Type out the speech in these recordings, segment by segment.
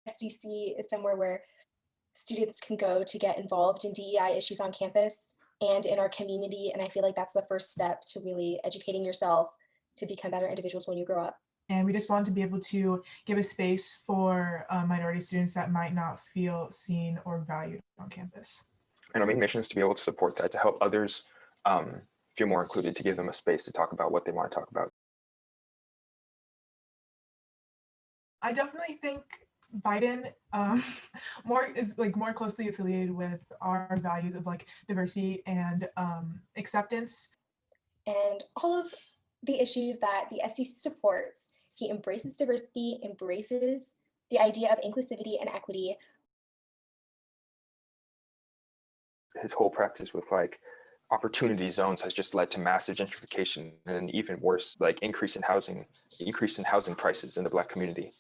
SDC is somewhere where students can go to get involved in DEI issues on campus and in our community. And I feel like that's the first step to really educating yourself to become better individuals when you grow up. And we just want to be able to give a space for minority students that might not feel seen or valued on campus. And our main mission is to be able to support that, to help others feel more included, to give them a space to talk about what they want to talk about. I definitely think Biden is more closely affiliated with our values of like diversity and acceptance. And all of the issues that the SDC supports, he embraces diversity, embraces the idea of inclusivity and equity. His whole practice with like opportunity zones has just led to massive gentrification and even worse, like increase in housing prices in the Black community.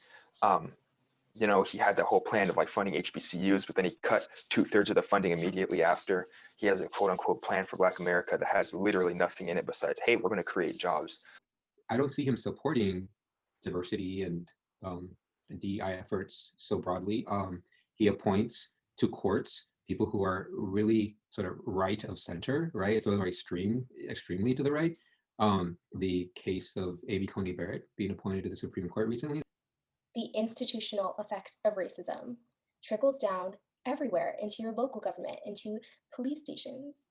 You know, he had that whole plan of like funding HBCUs, but then he cut 2/3 of the funding immediately after. He has a quote unquote plan for Black America that has literally nothing in it besides, hey, we're going to create jobs. I don't see him supporting diversity and DEI efforts so broadly. He appoints to courts people who are really sort of right of center, right? So very extremely to the right. The case of A.B. Coney Barrett being appointed to the Supreme Court recently. The institutional effect of racism trickles down everywhere into your local government, into police stations,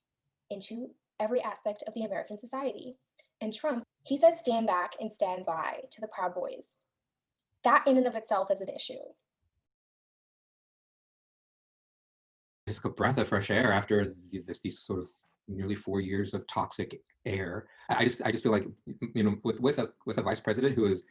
into every aspect of the American society. And Trump, he said, stand back and stand by to the Proud Boys. That in and of itself is an issue. It's a breath of fresh air after these sort of nearly 4 years of toxic air. I just feel like, you know, with a vice president who's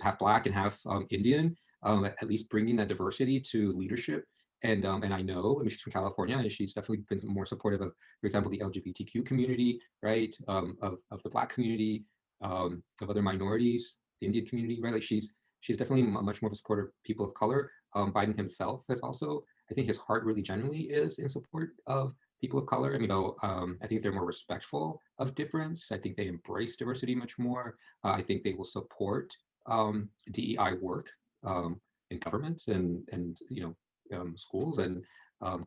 half Black and half Indian, at least bringing that diversity to leadership. And I know, I mean, she's from California, and she's definitely been more supportive of, for example, the LGBTQ community, right? Of the Black community, of other minorities, the Indian community, right? Like she's definitely much more of a supporter of people of color. Biden himself has also, I think his heart really genuinely is in support of people of color. I mean, I think they're more respectful of difference. I think they embrace diversity much more. I think they will support DEI work in governments and you know, schools and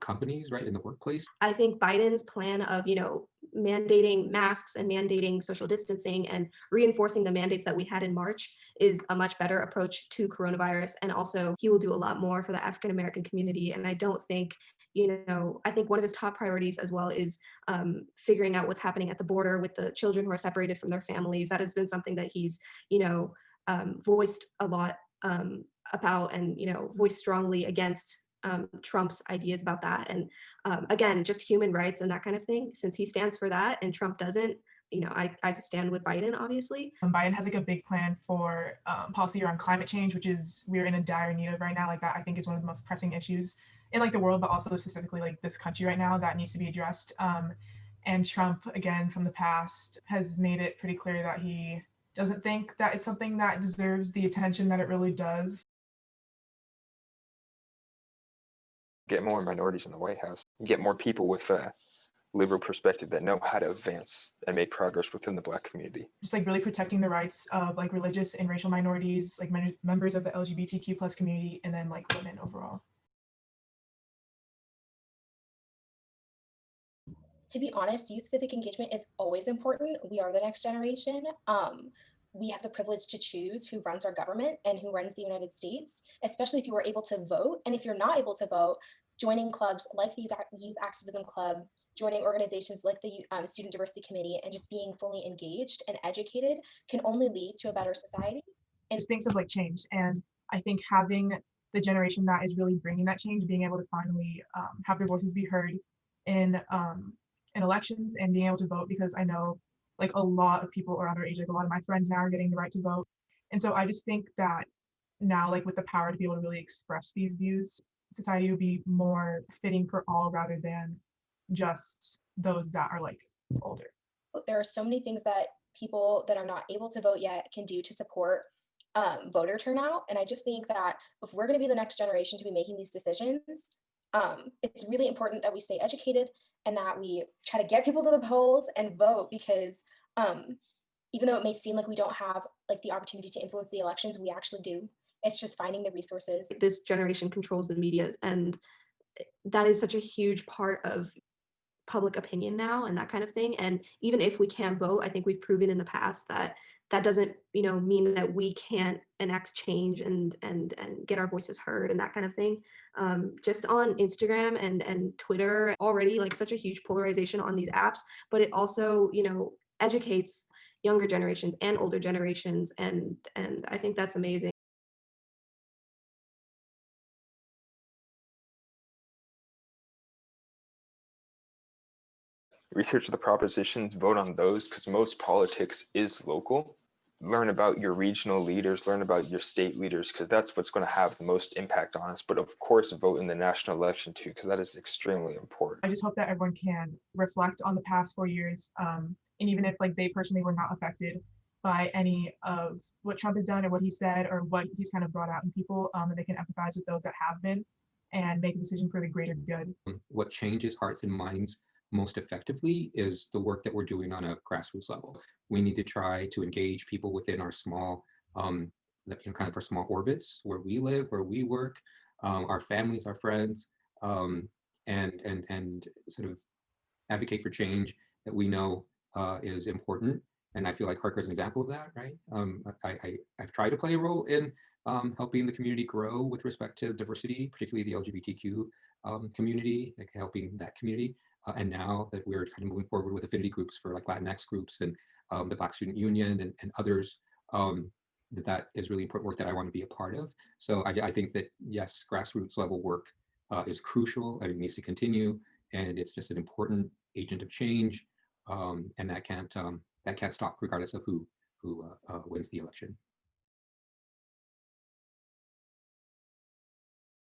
companies, right, in the workplace. I think Biden's plan of, you know, mandating masks and mandating social distancing and reinforcing the mandates that we had in March is a much better approach to coronavirus. And also he will do a lot more for the African-American community. And I don't think, you know, I think one of his top priorities as well is figuring out what's happening at the border with the children who are separated from their families. That has been something that he's, you know, voiced a lot about and, you know, voiced strongly against Trump's ideas about that. And again, just human rights and that kind of thing, since he stands for that and Trump doesn't, you know, I stand with Biden, obviously. Biden has like a big plan for policy around climate change, which is we're in a dire need of right now. Like that, I think, is one of the most pressing issues in like the world, but also specifically like this country right now that needs to be addressed. And Trump, again, from the past, has made it pretty clear that he doesn't think that it's something that deserves the attention that it really does. Get more minorities in the White House, get more people with a liberal perspective that know how to advance and make progress within the Black community. Just like really protecting the rights of like religious and racial minorities, like members of the LGBTQ plus community, and then like women overall. To be honest, youth civic engagement is always important. We are the next generation. We have the privilege to choose who runs our government and who runs the United States, especially if you are able to vote. And if you're not able to vote, joining clubs like the Youth Activism Club, joining organizations like the Student Diversity Committee, and just being fully engaged and educated can only lead to a better society. And just things have like changed. And I think having the generation that is really bringing that change, being able to finally have their voices be heard in elections and being able to vote, because I know like a lot of people are our age, like a lot of my friends now are getting the right to vote. And so I just think that now, like with the power to be able to really express these views, society would be more fitting for all rather than just those that are like older. There are so many things that people that are not able to vote yet can do to support voter turnout. And I just think that if we're going to be the next generation to be making these decisions, it's really important that we stay educated and that we try to get people to the polls and vote, because even though it may seem like we don't have like the opportunity to influence the elections, we actually do. It's just finding the resources. This generation controls the media, and that is such a huge part of public opinion now and that kind of thing. And even if we can't vote, I think we've proven in the past that that doesn't, mean that we can't enact change and get our voices heard and that kind of thing. Just on Instagram and Twitter, already like such a huge polarization on these apps, but it also, educates younger generations and older generations, and I think that's amazing. Research the propositions, vote on those, because most politics is local. Learn about your regional leaders, learn about your state leaders, because that's what's going to have the most impact on us. But of course, vote in the national election too, because that is extremely important. I just hope that everyone can reflect on the past 4 years, and even if like they personally were not affected by any of what Trump has done or what he said or what he's kind of brought out in people, that they can empathize with those that have been and make a decision for the greater good. What changes hearts and minds most effectively is the work that we're doing on a grassroots level. We need to try to engage people within our small, kind of our small orbits where we live, where we work, our families, our friends, and sort of advocate for change that we know is important. And I feel like Harker is an example of that, right? I've tried to play a role in helping the community grow with respect to diversity, particularly the LGBTQ community, like helping that community. And now that we're kind of moving forward with affinity groups for like Latinx groups and the Black Student Union and others, that is really important work that I want to be a part of. So I think that, yes, grassroots level work is crucial and it needs to continue. And it's just an important agent of change, and that can't stop regardless of who wins the election.